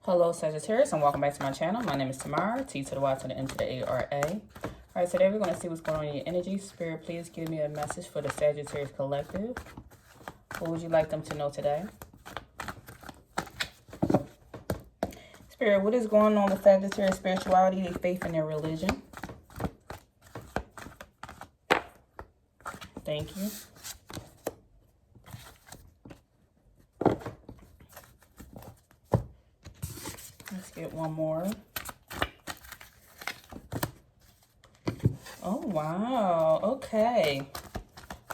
Hello Sagittarius and welcome back to my channel. My name is Tamara, T to the Y to the N to the A-R-A. Alright, today we're going to see what's going on in your energy. Spirit, please give me a message for the Sagittarius collective. What would you like them to know today? Spirit, what is going on with Sagittarius spirituality, their faith, and their religion? Thank you. Let's get one more. Oh, wow. Okay.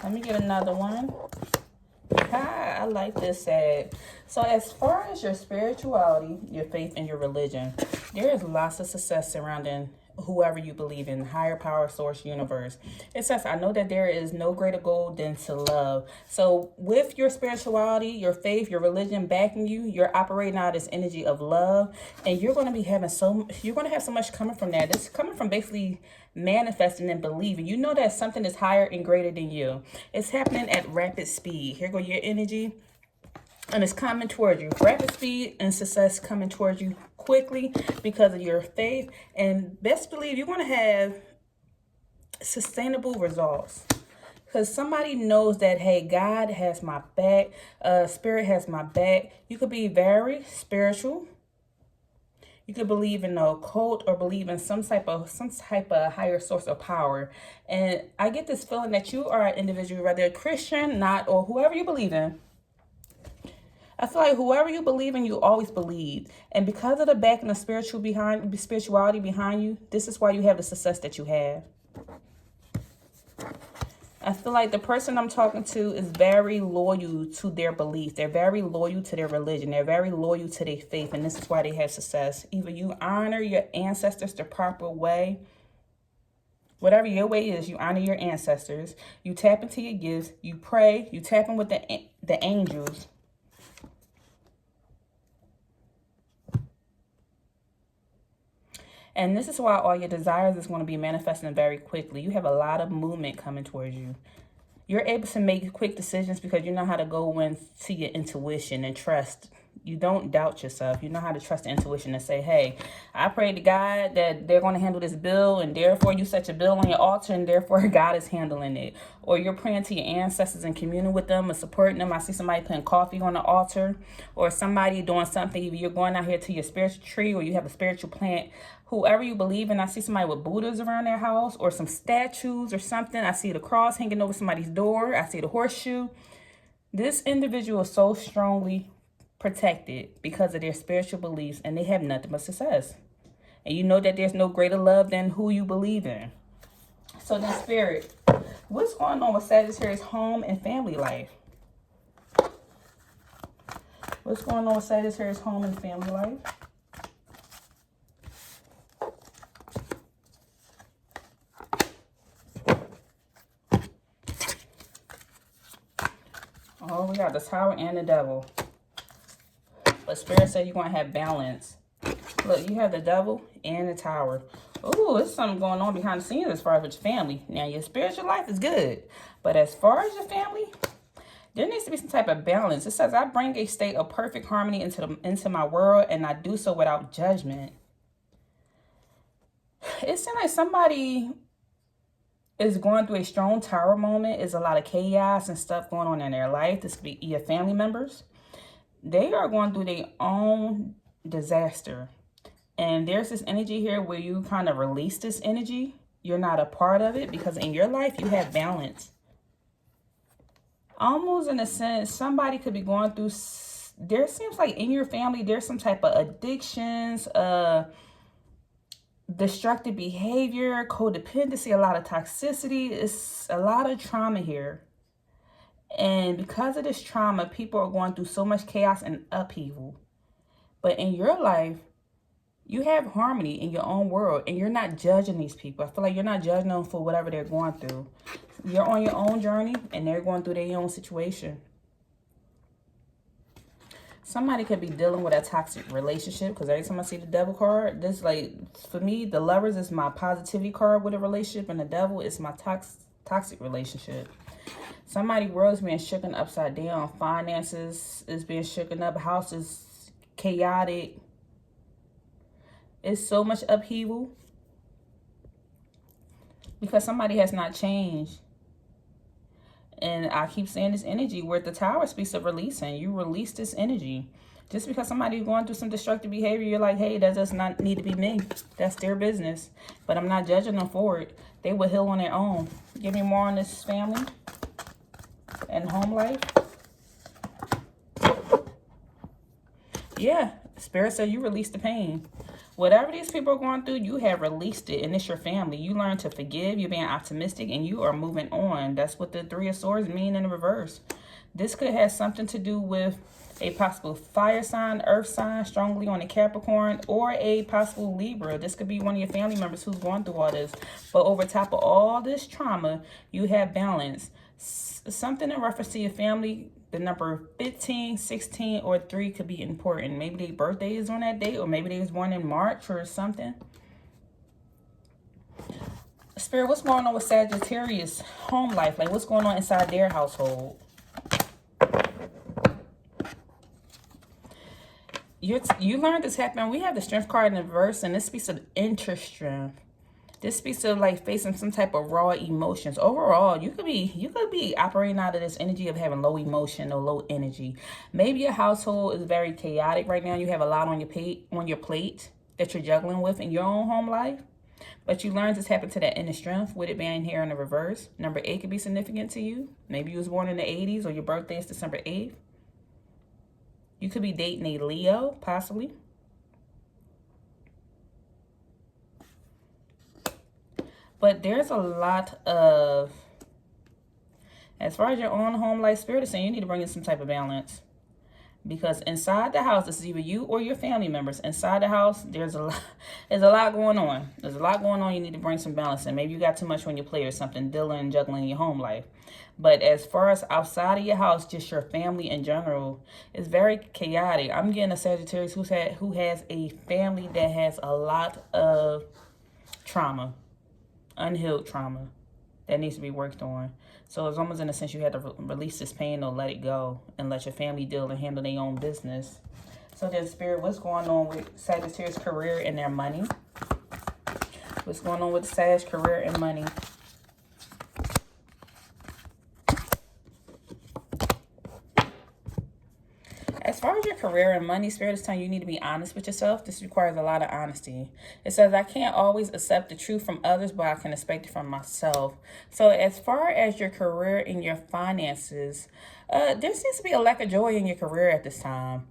Let me get another one. Hi, I like this set. So as far as your spirituality, your faith, and your religion, there is lots of success surrounding whoever you believe in, higher power, source, universe. It says, I know that there is no greater goal than to love. So with your spirituality, your faith, your religion backing you, you're operating out this energy of love, and you're going to be having you're going to have so much coming from that. It's coming from basically manifesting and believing. You know that something is higher and greater than you. It's happening at rapid speed. Here go your energy. And it's coming towards you. Rapid speed and success coming towards you quickly because of your faith. And best believe you're going to have sustainable results. Because somebody knows that, hey, God has my back. Spirit has my back. You could be very spiritual. You could believe in the occult or believe in some type of higher source of power. And I get this feeling that you are an individual, whether a Christian, not, or whoever you believe in. I feel like whoever you believe in, you always believe. And because of the backing of spirituality behind you, this is why you have the success that you have. I feel like the person I'm talking to is very loyal to their beliefs. They're very loyal to their religion. They're very loyal to their faith. And this is why they have success. Either you honor your ancestors the proper way. Whatever your way is, you honor your ancestors. You tap into your gifts. You pray. You tap in with the angels. And this is why all your desires is going to be manifesting very quickly. You have a lot of movement coming towards you. You're able to make quick decisions because you know how to go into your intuition and trust. You don't doubt yourself. You know how to trust the intuition and say, hey, I pray to God that they're going to handle this bill, and therefore you set your bill on your altar, and therefore God is handling it. Or you're praying to your ancestors and communing with them and supporting them. I see somebody putting coffee on the altar, or somebody doing something. Either you're going out here to your spiritual tree, or you have a spiritual plant. Whoever you believe in, I see somebody with Buddhas around their house or some statues or something. I see the cross hanging over somebody's door. I see the horseshoe. This individual is so strongly protected because of their spiritual beliefs, and they have nothing but success. And you know that there's no greater love than who you believe in. So then, Spirit, what's going on with Sagittarius home and family life? What's going on with Sagittarius home and family life? Oh, we got the Tower and the Devil. But Spirit said you're going to have balance. Look, you have the Devil and the Tower. Ooh, there's something going on behind the scenes as far as with your family. Now, your spiritual life is good. But as far as your family, there needs to be some type of balance. It says, I bring a state of perfect harmony into my world, and I do so without judgment. It seems like somebody is going through a strong tower moment. Is a lot of chaos and stuff going on in their life. This could be your family members. They are going through their own disaster. And there's this energy here where you kind of release this energy. You're not a part of it because in your life you have balance. Almost in a sense, somebody could be going through, there seems like in your family there's some type of addictions, destructive behavior, codependency, a lot of toxicity. It's a lot of trauma here. And because of this trauma, people are going through so much chaos and upheaval. But in your life, you have harmony in your own world, and you're not judging these people. I feel like you're not judging them for whatever they're going through. You're on your own journey, and they're going through their own situation. Somebody could be dealing with a toxic relationship, because every time I see the Devil card, this, like, for me, the Lovers is my positivity card with a relationship, and the Devil is my toxic relationship. Somebody's world is being shaken upside down. Finances is being shaken up. House is chaotic. It's so much upheaval because somebody has not changed. And I keep saying this energy where the Tower speaks of releasing. You release this energy. Just because somebody's going through some destructive behavior, you're like, hey, that does not need to be me. That's their business. But I'm not judging them for it. They will heal on their own. Give me more on this family and home life. Yeah, Spirit said you release the pain. Whatever these people are going through, you have released it, and it's your family. You learn to forgive, you're being optimistic, and you are moving on. That's what the Three of Swords mean in the reverse. This could have something to do with a possible fire sign, earth sign, strongly on a Capricorn, or a possible Libra. This could be one of your family members who's going through all this. But over top of all this trauma, you have balance. Something in reference to your family, the number 15, 16, or 3 could be important. Maybe their birthday is on that date, or maybe they was born in March or something. Spirit, what's going on with Sagittarius home life? Like, what's going on inside their household? You learned this happened. We have the Strength card in the reverse, and this speaks of inner strength. This speaks of like facing some type of raw emotions. Overall, you could be operating out of this energy of having low emotion or low energy. Maybe your household is very chaotic right now. You have a lot on your plate that you're juggling with in your own home life. But you learned this happened to that inner strength with it being here in the reverse. Number 8 could be significant to you. Maybe you was born in the 80s or your birthday is December 8th. You could be dating a Leo, possibly. But there's a lot of, as far as your own home life, Spirit is saying you need to bring in some type of balance. Because inside the house, this is either you or your family members. Inside the house, there's a lot going on. There's a lot going on. You need to bring some balance in. Maybe you got too much on your plate or something, dealing and juggling your home life. But as far as outside of your house, just your family in general, is very chaotic. I'm getting a Sagittarius who has a family that has a lot of trauma. Unhealed trauma that needs to be worked on. So it's almost in a sense you have to release this pain or let it go and let your family deal and handle their own business. So then, Spirit, what's going on with Sagittarius career and their money? What's going on with Sag career and money? As far as your career and money, Spirit is telling you need to be honest with yourself. This requires a lot of honesty. It says, I can't always accept the truth from others, but I can expect it from myself. So as far as your career and your finances, there seems to be a lack of joy in your career at this time.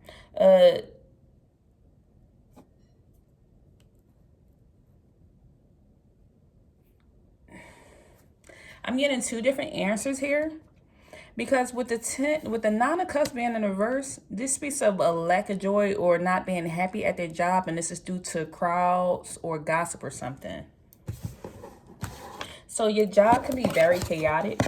I'm getting 2 different answers here. Because with the 9 of Cups being in reverse, this speaks of a lack of joy or not being happy at their job, and this is due to crowds or gossip or something. So your job can be very chaotic.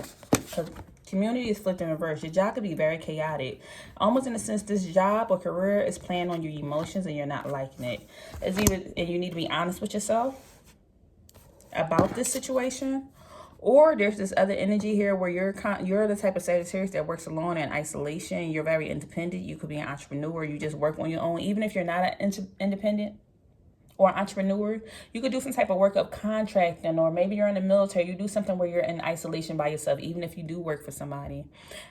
Community is flipped in reverse. Your job could be very chaotic. Almost in a sense, this job or career is playing on your emotions and you're not liking it. And you need to be honest with yourself about this situation. Or there's this other energy here where you're the type of Sagittarius that works alone in isolation. You're very independent. You could be an entrepreneur. You just work on your own. Even if you're not an independent or an entrepreneur, you could do some type of work of contracting, or maybe you're in the military. You do something where you're in isolation by yourself, even if you do work for somebody.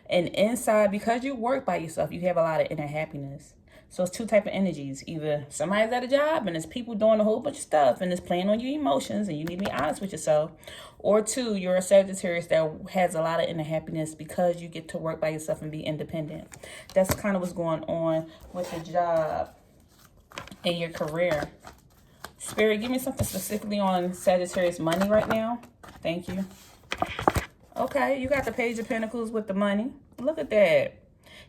And inside, because you work by yourself, you have a lot of inner happiness. So it's 2 type of energies. Either somebody's at a job and there's people doing a whole bunch of stuff and it's playing on your emotions and you need to be honest with yourself. Or 2, you're a Sagittarius that has a lot of inner happiness because you get to work by yourself and be independent. That's kind of what's going on with your job and your career. Spirit, give me something specifically on Sagittarius money right now. Thank you. Okay, you got the Page of Pentacles with the money. Look at that.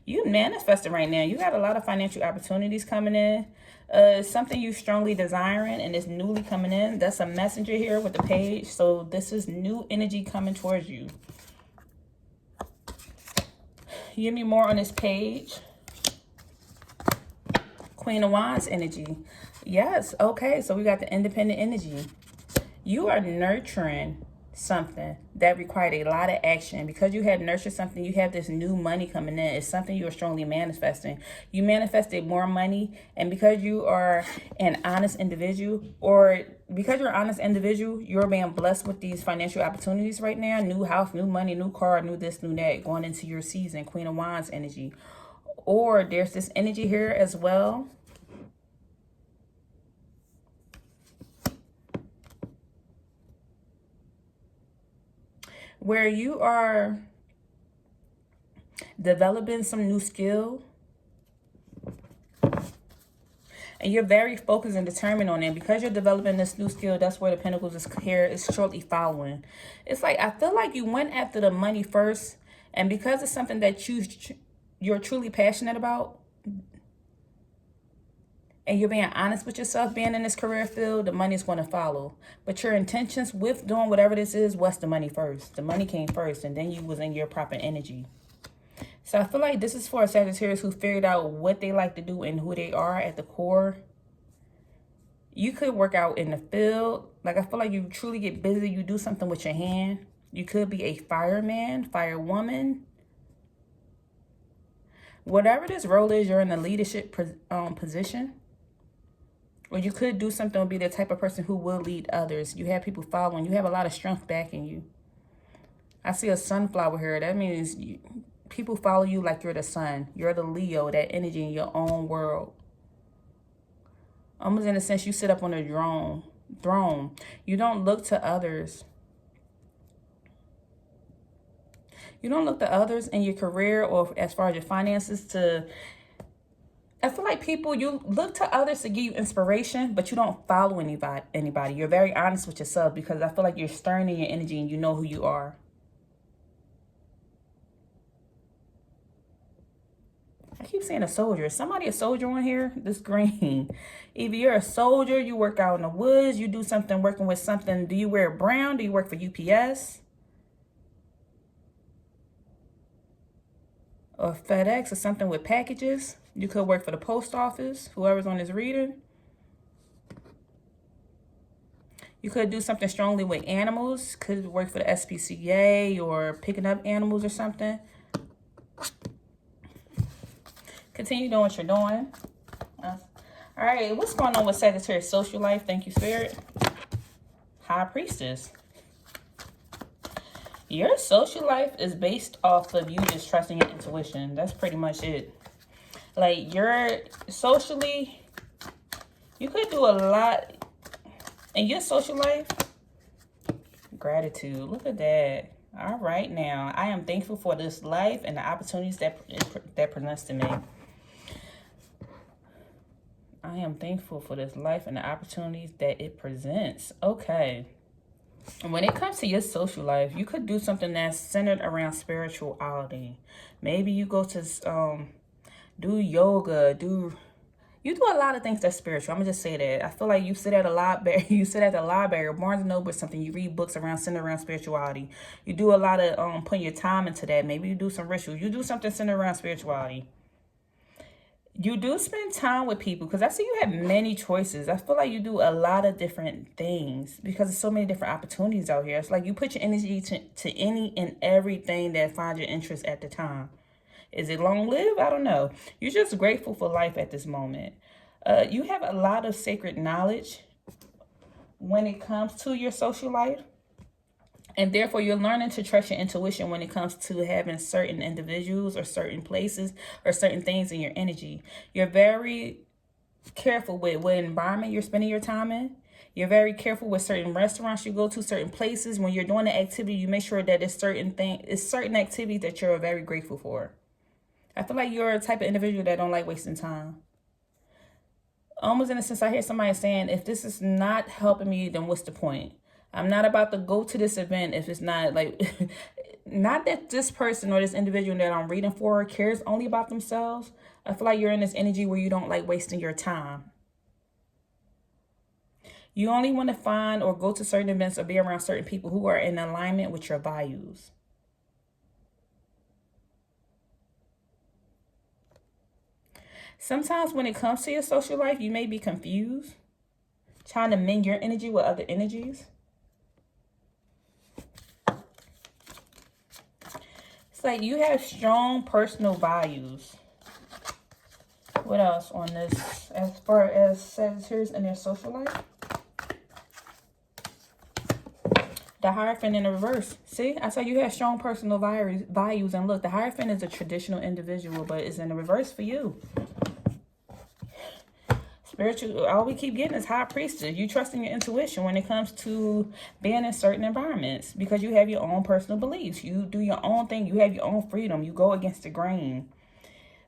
You manifesting right now. You got a lot of financial opportunities coming in. Something you strongly desiring and it's newly coming in. That's a messenger here with the page. So this is new energy coming towards you. Give me more on this page. Queen of Wands energy. Yes. Okay. So we got the independent energy. You are nurturing something that required a lot of action. Because you had nurtured something, you have this new money coming in. It's something you are strongly manifesting. You manifested more money, and because you are an honest individual, or because you're an honest individual, you're being blessed with these financial opportunities right now. New house, new money, new car, new this, new that, going into your season. Queen of Wands energy. Or there's this energy here as well. Where you are developing some new skill, and you're very focused and determined on it. Because you're developing this new skill, that's where the Pentacles is here, is shortly following. It's like, I feel like you went after the money first, and because it's something that you're truly passionate about, and you're being honest with yourself, being in this career field, the money is going to follow. But your intentions with doing whatever this is, what's the money first? The money came first, and then you was in your proper energy. So I feel like this is for a Sagittarius who figured out what they like to do and who they are at the core. You could work out in the field. Like, I feel like you truly get busy. You do something with your hand. You could be a fireman, firewoman. Whatever this role is, you're in a leadership position. Or you could do something, be the type of person who will lead others. You have people following. You have a lot of strength backing you. I see a sunflower here. That means people follow you like you're the sun. You're the Leo, that energy in your own world. Almost in a sense, you sit up on a throne. You don't look to others. You don't look to others in your career or as far as your finances to... I feel like you look to others to give you inspiration, but you don't follow anybody. You're very honest with yourself, because I feel like you're stirring in your energy and you know who you are. I keep saying a soldier. Is somebody a soldier on here? This green. Either you're a soldier, you work out in the woods, you do something working with something. Do you wear brown? Do you work for UPS? Or FedEx or something with packages? You could work for the post office, whoever's on this reading. You could do something strongly with animals. Could work for the SPCA or picking up animals or something. Continue doing what you're doing. All right, what's going on with Sagittarius social life? Thank you, Spirit. High Priestess. Your social life is based off of you just trusting your intuition. That's pretty much it. Like, you're socially, you could do a lot in your social life. Gratitude. Look at that. All right, now. I am thankful for this life and the opportunities that presents to me. I am thankful for this life and the opportunities that it presents. Okay. When it comes to your social life, you could do something that's centered around spirituality. Maybe you go to do yoga, you do a lot of things that's spiritual. I'm gonna just say that. I feel like you sit at a library, Barnes and Noble or something. You read books centered around spirituality. You do a lot of putting your time into that. Maybe you do some rituals. You do something centered around spirituality. You do spend time with people, because I see you have many choices. I feel like you do a lot of different things because there's so many different opportunities out here. It's like you put your energy to any and everything that finds your interest at the time. Is it long-lived? I don't know. You're just grateful for life at this moment. You have a lot of sacred knowledge when it comes to your social life. And therefore, you're learning to trust your intuition when it comes to having certain individuals or certain places or certain things in your energy. You're very careful with what environment you're spending your time in. You're very careful with certain restaurants you go to, certain places. When you're doing the activity, you make sure that it's certain activities that you're very grateful for. I feel like you're a type of individual that don't like wasting time. Almost in a sense, I hear somebody saying, if this is not helping me, then what's the point? I'm not about to go to this event if it's not like, not that this person or this individual that I'm reading for cares only about themselves. I feel like you're in this energy where you don't like wasting your time. You only want to find or go to certain events or be around certain people who are in alignment with your values. Sometimes when it comes to your social life, you may be confused, trying to mend your energy with other energies. It's like you have strong personal values. What else on this as far as Sagittarius and their social life? The Hierophant in the reverse. See, I said you have strong personal values. And look, the Hierophant is a traditional individual, but it's in the reverse for you. Spiritual, all we keep getting is High Priestess. You trust in your intuition when it comes to being in certain environments because you have your own personal beliefs. You do your own thing. You have your own freedom. You go against the grain.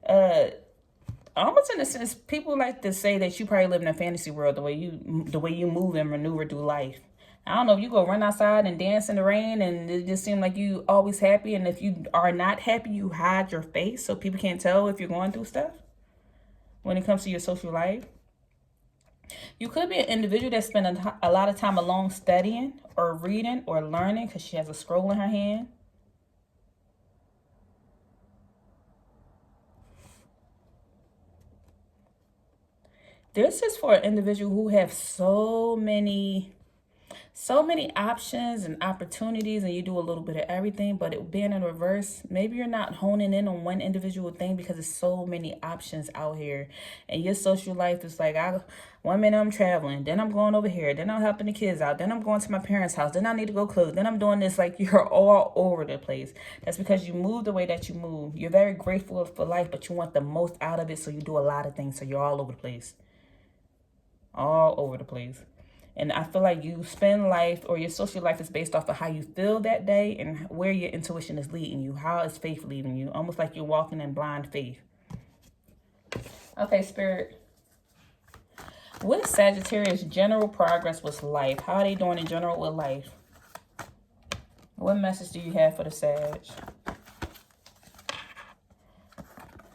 Almost in a sense, people like to say that you probably live in a fantasy world the way you move and maneuver through life. I don't know, if you go run outside and dance in the rain and it just seems like you always happy. And if you are not happy, you hide your face so people can't tell if you're going through stuff when it comes to your social life. You could be an individual that spends a lot of time alone studying or reading or learning because she has a scroll in her hand. This is for an individual who have so many options and opportunities, and you do a little bit of everything. But it being in reverse, maybe you're not honing in on one individual thing because there's so many options out here. And your social life is like, one minute I'm traveling, then I'm going over here, then I'm helping the kids out, then I'm going to my parents' house, then I need to go cook, then I'm doing this. Like, you're all over the place. That's because you move the way that you move. You're very grateful for life, but you want the most out of it, so you do a lot of things. So you're all over the place. All over the place. And I feel like you spend life, or your social life is based off of how you feel that day and where your intuition is leading you. How is faith leading you? Almost like you're walking in blind faith. Okay, Spirit. What Sagittarius general progress with life? How are they doing in general with life? What message do you have for the Sag?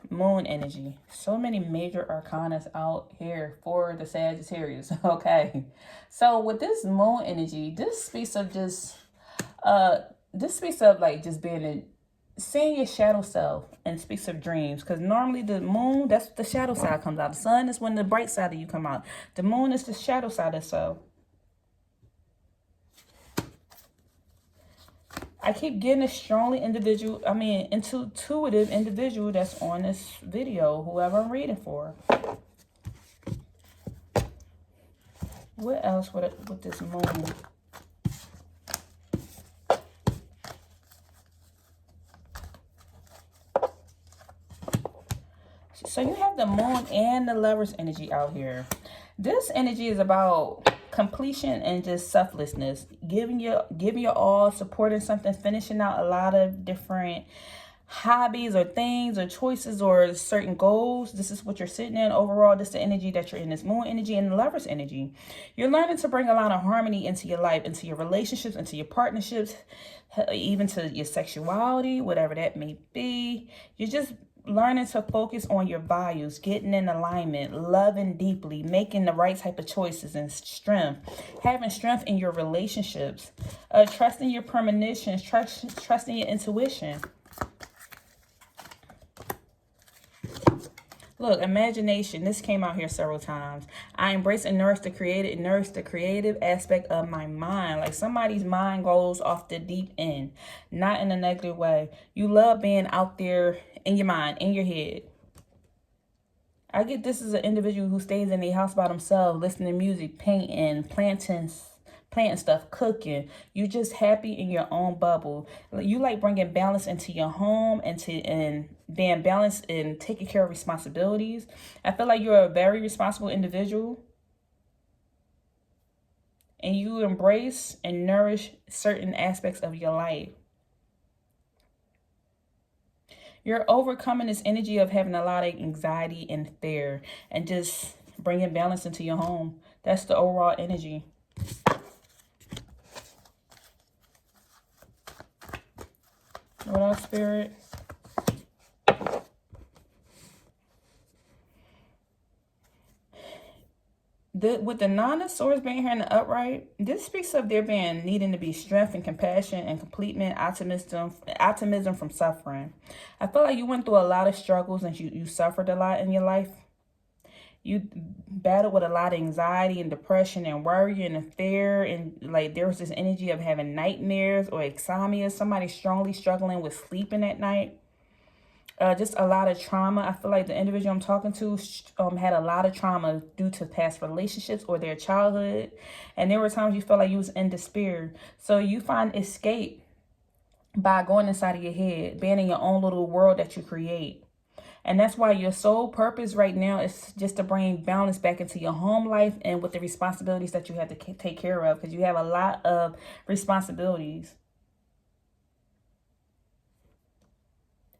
Moon energy. So many major arcanas out here for the Sagittarius. Okay, so with this moon energy, this speaks of just like just seeing your shadow self, and speaks of dreams, because normally the moon, that's the shadow side comes out. The sun is when the bright side of you come out. The moon is the shadow side of self. I keep getting a strongly intuitive individual that's on this video, whoever I'm reading for. What else with this moon? So you have the moon and the Lover's energy out here. This energy is about completion and just selflessness, giving your all, supporting something, finishing out a lot of different hobbies or things or choices or certain goals. This is what you're sitting in. Overall, this is the energy that you're in, this moon energy and the Lover's energy. You're learning to bring a lot of harmony into your life, into your relationships, into your partnerships, even to your sexuality, whatever that may be. You're just learning to focus on your values, getting in alignment, loving deeply, making the right type of choices, and strength, having strength in your relationships, trusting your premonitions, trusting your intuition. Look, imagination. This came out here several times. I embrace and nourish the creative aspect of my mind. Like somebody's mind goes off the deep end, not in a negative way. You love being out there in your mind, in your head. I get this is an individual who stays in their house by themselves, listening to music, painting, planting stuff, cooking. You're just happy in your own bubble. You like bringing balance into your home and being balanced and taking care of responsibilities. I feel like you're a very responsible individual, and you embrace and nourish certain aspects of your life. You're overcoming this energy of having a lot of anxiety and fear, and just bringing balance into your home. That's the overall energy. What else, Spirit? With the Nine of Swords being here in the upright, this speaks of there needing to be strength and compassion and completement, optimism from suffering. I feel like you went through a lot of struggles and you suffered a lot in your life. You battled with a lot of anxiety and depression and worry and fear. And like there was this energy of having nightmares or insomnia. Somebody strongly struggling with sleeping at night. Just a lot of trauma. I feel like the individual I'm talking to had a lot of trauma due to past relationships or their childhood. And there were times you felt like you was in despair. So you find escape by going inside of your head, being in your own little world that you create. And that's why your sole purpose right now is just to bring balance back into your home life and with the responsibilities that you have to take care of, because you have a lot of responsibilities.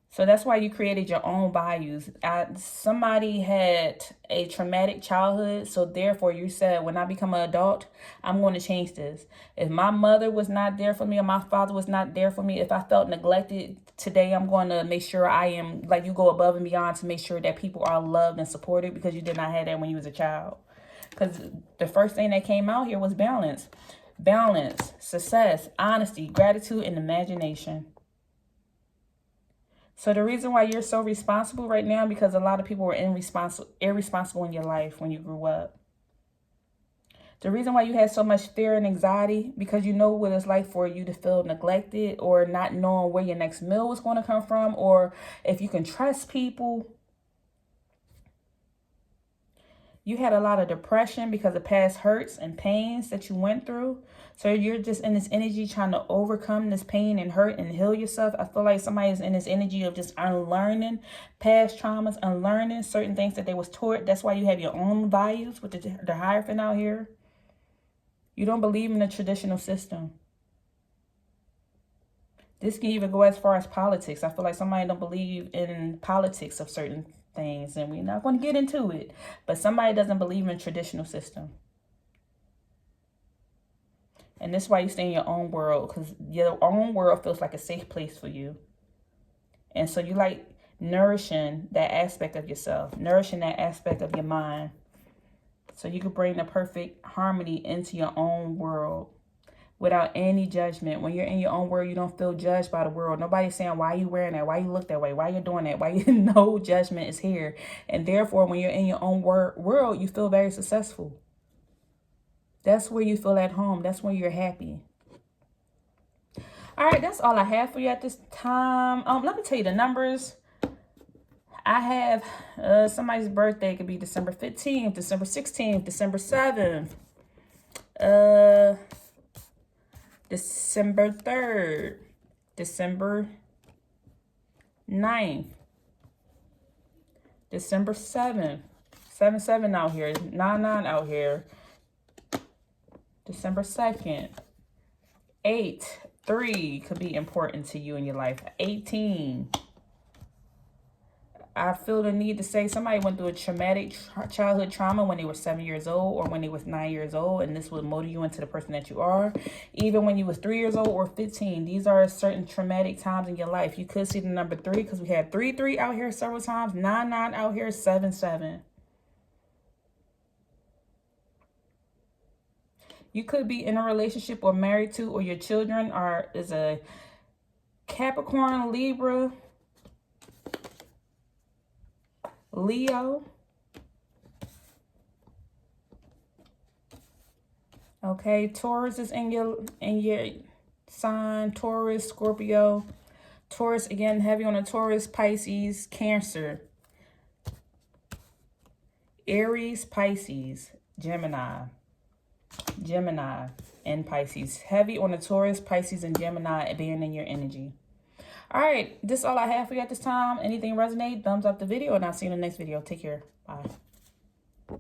So that's why you created your own values. Somebody had a traumatic childhood. So therefore you said, when I become an adult, I'm going to change this. If my mother was not there for me or my father was not there for me, if I felt neglected, today I'm going to make sure I am, like you go above and beyond to make sure that people are loved and supported, because you did not have that when you was a child. Because the first thing that came out here was balance. Balance, success, honesty, gratitude, and imagination. So the reason why you're so responsible right now, because a lot of people were irresponsible in your life when you grew up. The reason why you had so much fear and anxiety, because you know what it's like for you to feel neglected or not knowing where your next meal was going to come from, or if you can trust people. You had a lot of depression because of past hurts and pains that you went through. So you're just in this energy trying to overcome this pain and hurt and heal yourself. I feel like somebody's in this energy of just unlearning past traumas, unlearning certain things that they was taught. That's why you have your own values with the Hierophant out here. You don't believe in the traditional system. This can even go as far as politics. I feel like somebody don't believe in politics of certain things, and we're not going to get into it, but somebody doesn't believe in traditional system. And this is why you stay in your own world, because your own world feels like a safe place for you. And so you like nourishing that aspect of yourself, nourishing that aspect of your mind, so you can bring the perfect harmony into your own world without any judgment. When you're in your own world, you don't feel judged by the world. Nobody's saying, why are you wearing that? Why you look that way? Why you doing that? Why you no judgment is here. And therefore, when you're in your own world, you feel very successful. That's where you feel at home. That's where you're happy. All right, that's all I have for you at this time. Let me tell you the numbers. I have somebody's birthday. It could be December 15th, December 16th, December 7th. December 3rd, December 9th, December 7th, 7/7 out here, 9/9 out here, December 2nd, 8/3 could be important to you in your life, 18. I feel the need to say somebody went through a traumatic childhood trauma when they were 7 years old or when they was 9 years old, and this would mold you into the person that you are. Even when you was 3 years old or 15, these are certain traumatic times in your life. You could see the number 3 because we had 3/3 out here several times, 9/9 out here, 7/7. You could be in a relationship or married to, or your children is a Capricorn, Libra, Leo. Okay, Taurus is in your sign. Taurus, Scorpio. Taurus, again, heavy on the Taurus, Pisces, Cancer. Aries, Pisces, Gemini, and Pisces. Heavy on the Taurus, Pisces, and Gemini being in your energy. All right, this is all I have for you at this time. Anything resonate, thumbs up the video, and I'll see you in the next video. Take care. Bye.